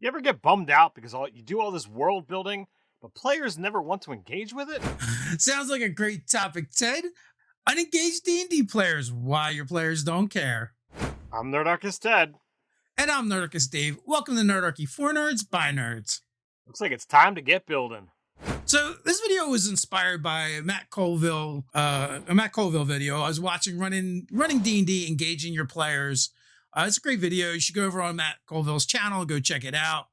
You ever get bummed out because you do all this world building, but players never want to engage with it? Sounds like a great topic, Ted. Unengaged D&D players, why your players don't care. I'm Nerdarchy Ted. And I'm Nerdarchy Dave. Welcome to Nerdarchy for Nerds by Nerds. Looks like it's time to get building. So this video was inspired by a Matt Colville video. I was watching running D&D, engaging your players. It's a great video. You should go over on Matt Colville's channel, go check it out.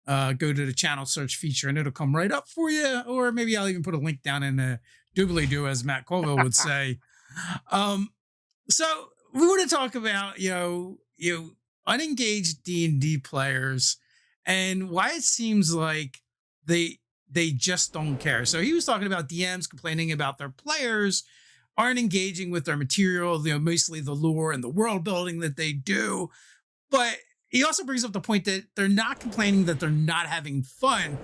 Go to the channel search feature and it'll come right up for you. Or maybe I'll even put a link down in the doobly-doo, as Matt Colville would say. So we want to talk about, unengaged D&D players and why it seems like they just don't care. So he was talking about DMs complaining about their players aren't engaging with their material, mostly the lore and the world building that they do. But he also brings up the point that they're not complaining that they're not having fun.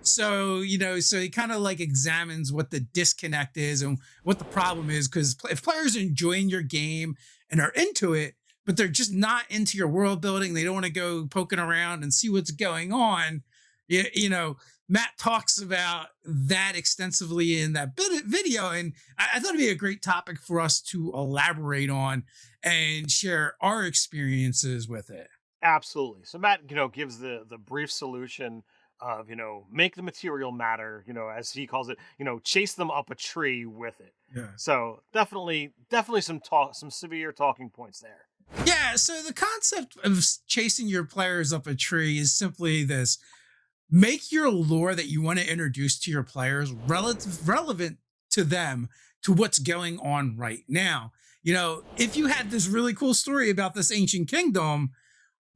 So, so he kind of like examines what the disconnect is and what the problem is. Because if players are enjoying your game and are into it, but they're just not into your world building, they don't want to go poking around and see what's going on. Matt talks about that extensively in that video. And I thought it'd be a great topic for us to elaborate on and share our experiences with it. Absolutely. So Matt, gives the brief solution of, make the material matter, as he calls it, chase them up a tree with it. Yeah. So definitely some severe talking points there. Yeah. So the concept of chasing your players up a tree is simply this: make your lore that you want to introduce to your players relevant to them, to what's going on right now. If you had this really cool story about this ancient kingdom,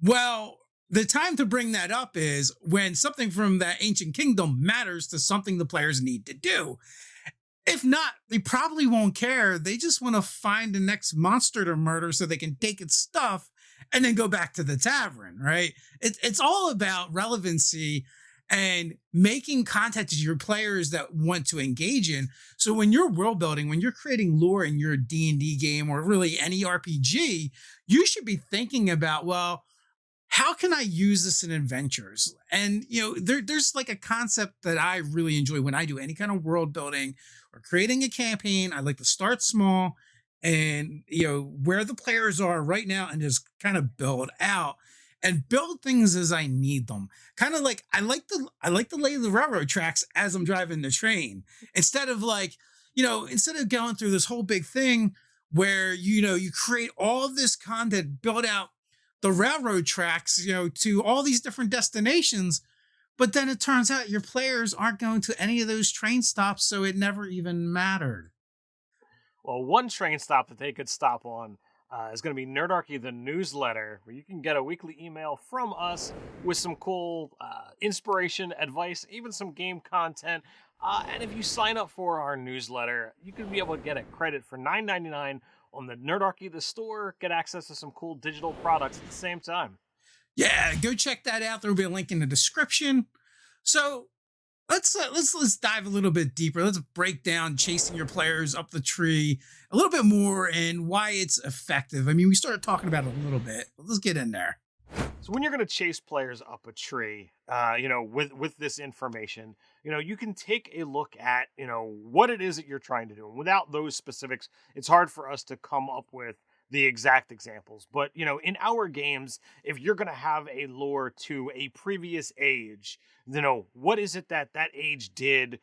well, the time to bring that up is when something from that ancient kingdom matters to something the players need to do. If not, they probably won't care. They just want to find the next monster to murder so they can take its stuff and then go back to the tavern, right? It's all about relevancy and making content to your players that want to engage in. So when you're world building, when you're creating lore in your D&D game or really any RPG, you should be thinking about, well, how can I use this in adventures? And, there's like a concept that I really enjoy when I do any kind of world building or creating a campaign. I like to start small and, where the players are right now and just kind of build out and build things as I need them. Kind of like I like to lay the railroad tracks as I'm driving the train, instead of instead of going through this whole big thing where, you create all this content, build out the railroad tracks, to all these different destinations. But then it turns out your players aren't going to any of those train stops. So it never even mattered. Well, one train stop that they could stop on is going to be Nerdarchy, the newsletter, where you can get a weekly email from us with some cool inspiration, advice, even some game content. And if you sign up for our newsletter, you could be able to get a credit for $9.99 on the Nerdarchy, the store, get access to some cool digital products at the same time. Yeah, go check that out. There'll be a link in the description. So let's dive a little bit deeper. Let's break down chasing your players up the tree a little bit more and why it's effective. I mean, we started talking about it a little bit, but let's get in there. So when you're going to chase players up a tree, with this information, you can take a look at, what it is that you're trying to do. And without those specifics, it's hard for us to come up with the exact examples. But, in our games, if you're going to have a lore to a previous age, what is it that age did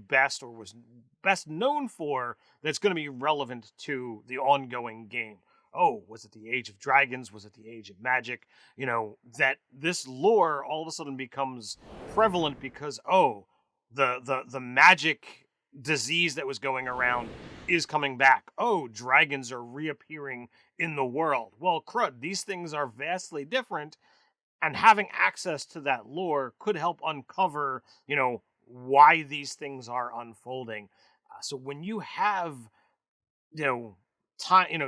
best or was best known for that's going to be relevant to the ongoing game? Oh, was it the age of dragons? Was it the age of magic? That this lore all of a sudden becomes prevalent because, the magic disease that was going around is coming back. Oh, dragons are reappearing in the world. Well, crud, these things are vastly different, and having access to that lore could help uncover, why these things are unfolding. So when you have,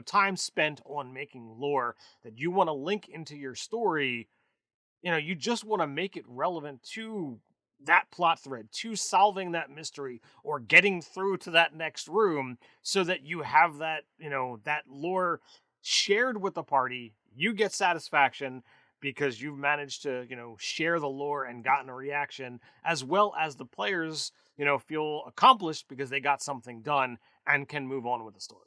time spent on making lore that you want to link into your story, you just want to make it relevant to that plot thread, to solving that mystery or getting through to that next room, so that you have that, that lore shared with the party. You get satisfaction because you've managed to, share the lore and gotten a reaction, as well as the players, feel accomplished because they got something done and can move on with the story.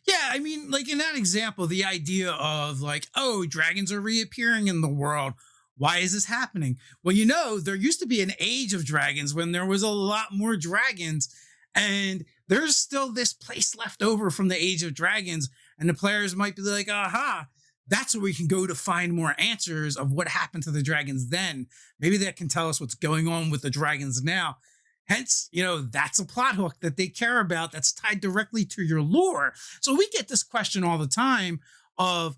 Yeah, I mean, like in that example, the idea of like, oh, dragons are reappearing in the world. Why is this happening? Well, there used to be an age of dragons when there was a lot more dragons, and there's still this place left over from the age of dragons. And the players might be like, aha, that's where we can go to find more answers of what happened to the dragons then. Maybe that can tell us what's going on with the dragons now. Hence, that's a plot hook that they care about that's tied directly to your lore. So we get this question all the time of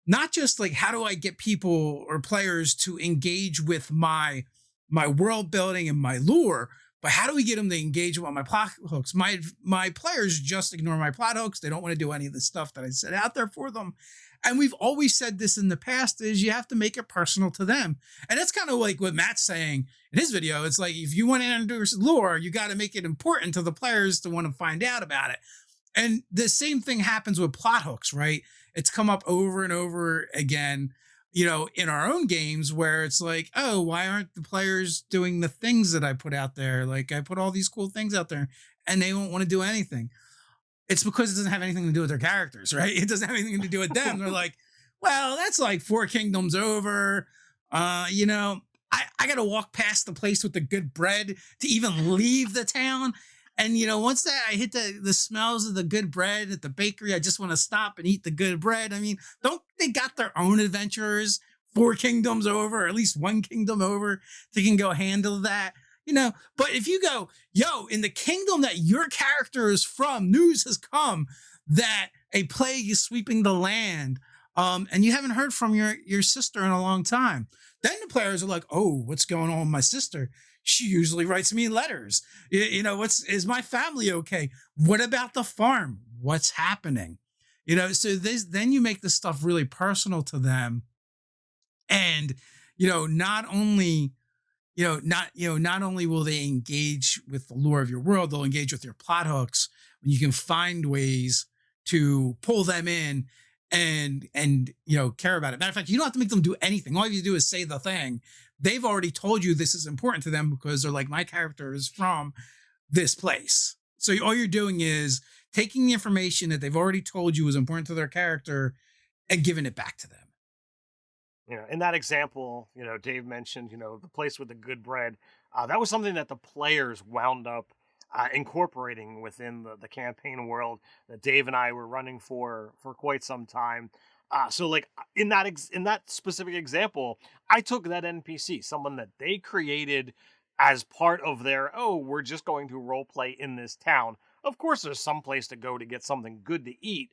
not just like, how do I get people or players to engage with my world building and my lore, but how do we get them to engage with my plot hooks? My players just ignore my plot hooks. They don't want to do any of the stuff that I set out there for them. And we've always said this in the past, is you have to make it personal to them. And that's kind of like what Matt's saying in his video. It's like, if you want to introduce lore, you got to make it important to the players to want to find out about it. And the same thing happens with plot hooks, right? It's come up over and over again, in our own games, where it's like, oh, why aren't the players doing the things that I put out there? Like, I put all these cool things out there and they won't want to do anything. It's because it doesn't have anything to do with their characters, right? It doesn't have anything to do with them. They're like, well, that's like 4 kingdoms over. I got to walk past the place with the good bread to even leave the town. And, once that I hit the smells of the good bread at the bakery, I just want to stop and eat the good bread. I mean, don't they got their own adventurers 4 kingdoms over, or at least 1 kingdom over, they can go handle that? But if you go, yo, in the kingdom that your character is from, news has come that a plague is sweeping the land, and you haven't heard from your sister in a long time. Then the players are like, oh, what's going on with my sister? She usually writes me letters. Is my family okay? What about the farm? What's happening? So then you make this stuff really personal to them. And, not only will they engage with the lore of your world, they'll engage with your plot hooks when you can find ways to pull them in and care about it. Matter of fact, you don't have to make them do anything. All you have to do is say the thing. They've already told you this is important to them because they're like, my character is from this place. So all you're doing is taking the information that they've already told you is important to their character and giving it back to them. In that example, Dave mentioned, the place with the good bread. That was something that the players wound up incorporating within the campaign world that Dave and I were running for quite some time. So like in that specific example, I took that NPC, someone that they created as part of their, oh, we're just going to role play in this town. Of course, there's some place to go to get something good to eat,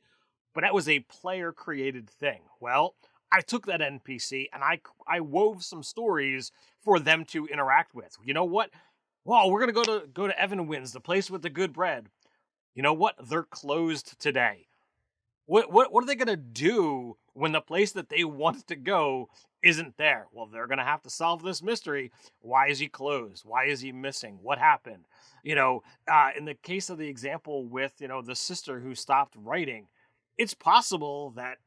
but that was a player created thing. Well, I took that NPC and I wove some stories for them to interact with. You know what? Well, we're gonna go to Evanwinds, the place with the good bread. You know what? They're closed today. What are they gonna do when the place that they want to go isn't there? Well, they're gonna have to solve this mystery. Why is he closed? Why is he missing? What happened? In the case of the example with the sister who stopped writing, it's possible that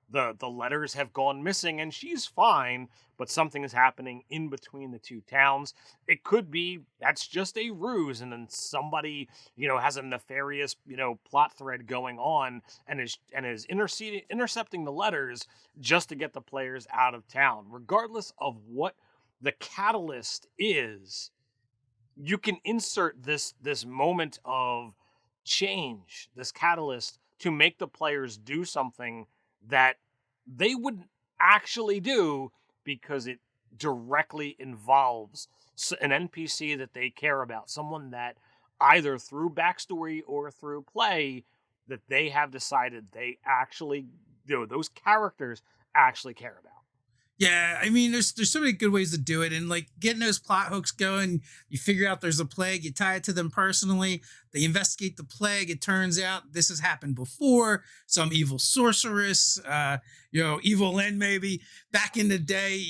the letters have gone missing and she's fine, but something is happening in between the two towns. It could be that's just a ruse, and then somebody has a nefarious plot thread going on and is intercepting the letters just to get the players out of town. Regardless of what the catalyst is, you can insert this moment of change, this catalyst, to make the players do something that they wouldn't actually do because it directly involves an NPC that they care about, someone that either through backstory or through play that they have decided they actually, those characters actually care about. Yeah, I mean, there's so many good ways to do it, and like getting those plot hooks going. You figure out there's a plague, you tie it to them personally. They investigate the plague. It turns out this has happened before. Some evil sorceress, evil Lynn maybe back in the day,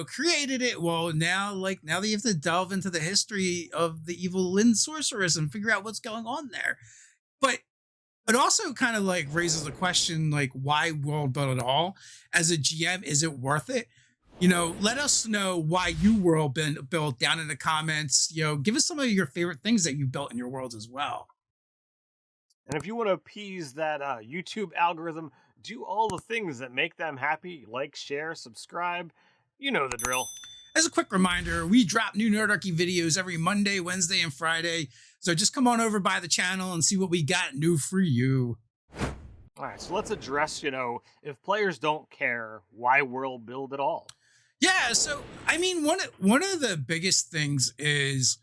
created it. Well, now that you have to delve into the history of the evil Lynn sorceress and figure out what's going on there. But It also kind of like raises the question, like, why world build at all? As a GM, is it worth it? Let us know why you build down in the comments. Give us some of your favorite things that you built in your worlds as well. And if you want to appease that YouTube algorithm, do all the things that make them happy, like, share, subscribe. You know the drill. As a quick reminder, we drop new Nerdarchy videos every Monday, Wednesday, and Friday. So just come on over by the channel and see what we got new for you. All right, so let's address, if players don't care, why world build at all? Yeah, so I mean, one of the biggest things is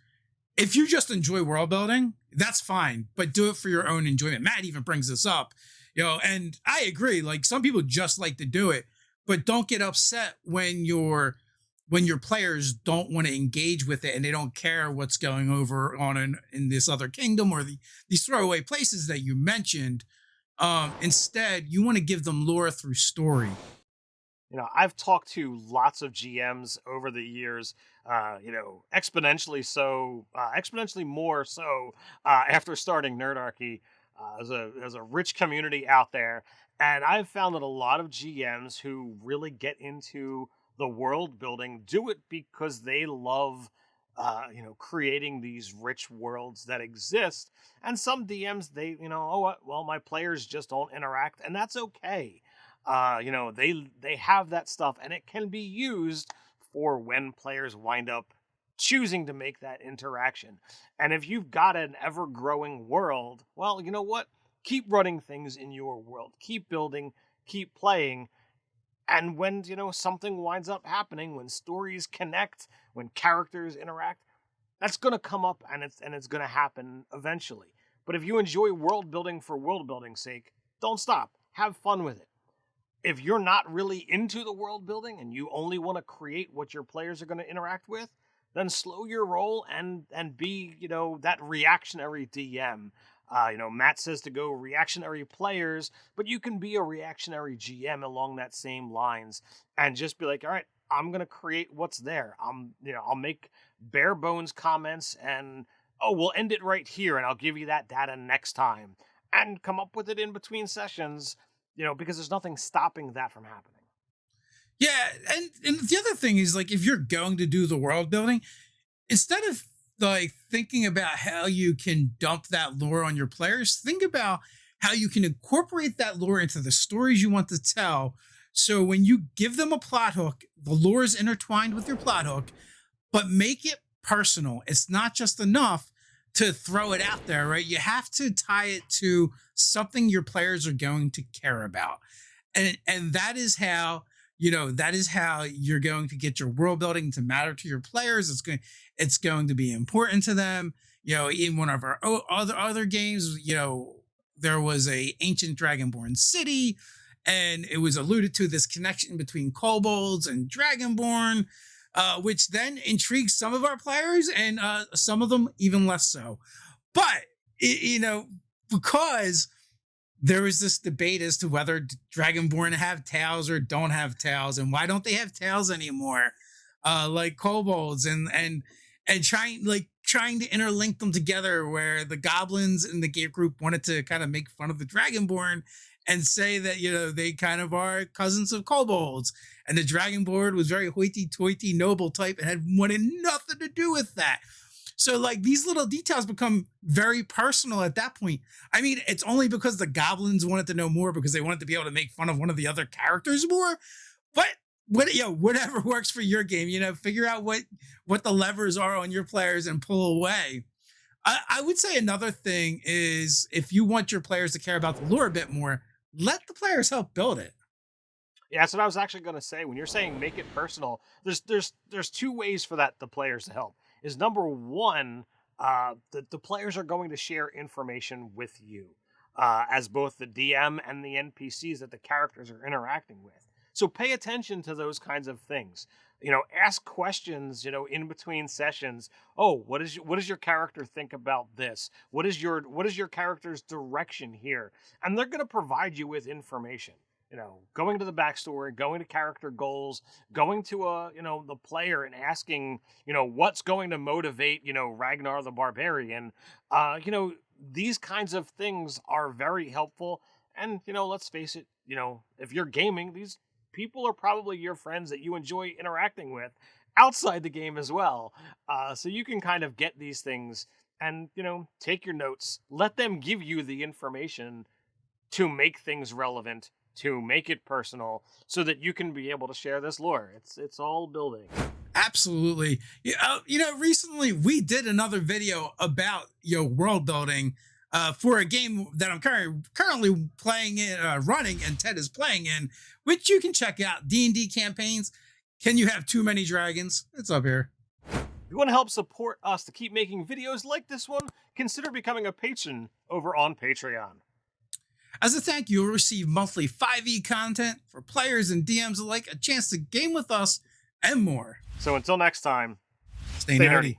if you just enjoy world building, that's fine, but do it for your own enjoyment. Matt even brings this up, and I agree. Like some people just like to do it, but don't get upset when your players don't want to engage with it and they don't care what's going over on in this other kingdom or these throwaway places that you mentioned. Instead, you want to give them lore through story. I've talked to lots of GMs over the years, exponentially more so after starting Nerdarchy. There's a rich community out there, and I've found that a lot of GMs who really get into the world building do it because they love, creating these rich worlds that exist. And some DMs, oh, well, my players just don't interact, and that's okay. They have that stuff, and it can be used for when players wind up choosing to make that interaction. And if you've got an ever growing world, well, you know what? Keep running things in your world, keep building, keep playing. And when, something winds up happening, when stories connect, when characters interact, that's going to come up, and it's going to happen eventually. But if you enjoy world building for world building's sake, don't stop. Have fun with it. If you're not really into the world building and you only want to create what your players are going to interact with, then slow your roll and be, that reactionary DM. Matt says to go reactionary players, but you can be a reactionary GM along that same lines and just be like, all right, I'm going to create what's there. I'll make bare bones comments and, oh, we'll end it right here and I'll give you that data next time and come up with it in between sessions, because there's nothing stopping that from happening. Yeah, and the other thing is like if you're going to do the world building, instead of like thinking about how you can dump that lore on your players, think about how you can incorporate that lore into the stories you want to tell. So when you give them a plot hook, the lore is intertwined with your plot hook, but make it personal. It's not just enough to throw it out there, right? You have to tie it to something your players are going to care about. And that is how, you're going to get your world building to matter to your players. It's going to be important to them. In one of our other games, there was a ancient dragonborn city, and it was alluded to this connection between kobolds and dragonborn, which then intrigued some of our players and some of them even less so. But, because there was this debate as to whether dragonborn have tails or don't have tails, and why don't they have tails anymore, like kobolds, and trying to interlink them together, where the goblins in the game group wanted to kind of make fun of the dragonborn and say that they kind of are cousins of kobolds, and the dragonborn was very hoity-toity noble type and had wanted nothing to do with that. So like these little details become very personal at that point. I mean, it's only because the goblins wanted to know more because they wanted to be able to make fun of one of the other characters more. But whatever works for your game, figure out what the levers are on your players and pull away. I would say another thing is if you want your players to care about the lore a bit more, let the players help build it. Yeah, that's what I was actually going to say. When you're saying make it personal, there's two ways for the players to help. Is number one, the players are going to share information with you as both the DM and the NPCs that the characters are interacting with. So pay attention to those kinds of things. Ask questions, in between sessions. Oh, what does your character think about this? What is your character's direction here? And they're going to provide you with information. Going to the backstory, going to character goals, going to the player and asking, what's going to motivate, Ragnar the Barbarian. these kinds of things are very helpful. And, let's face it, if you're gaming, these people are probably your friends that you enjoy interacting with outside the game as well. So you can kind of get these things and, take your notes, let them give you the information to make things relevant, to make it personal, so that you can be able to share this lore. It's all building. Absolutely. Recently we did another video about world building for a game that I'm currently playing in, running, and Ted is playing in, which you can check out. D&D campaigns. Can you have too many dragons? It's up here. If you want to help support us to keep making videos like this one, consider becoming a patron over on Patreon. As a thank you, you'll receive monthly 5e content for players and DMs alike, a chance to game with us, and more. So until next time, Stay nerdy.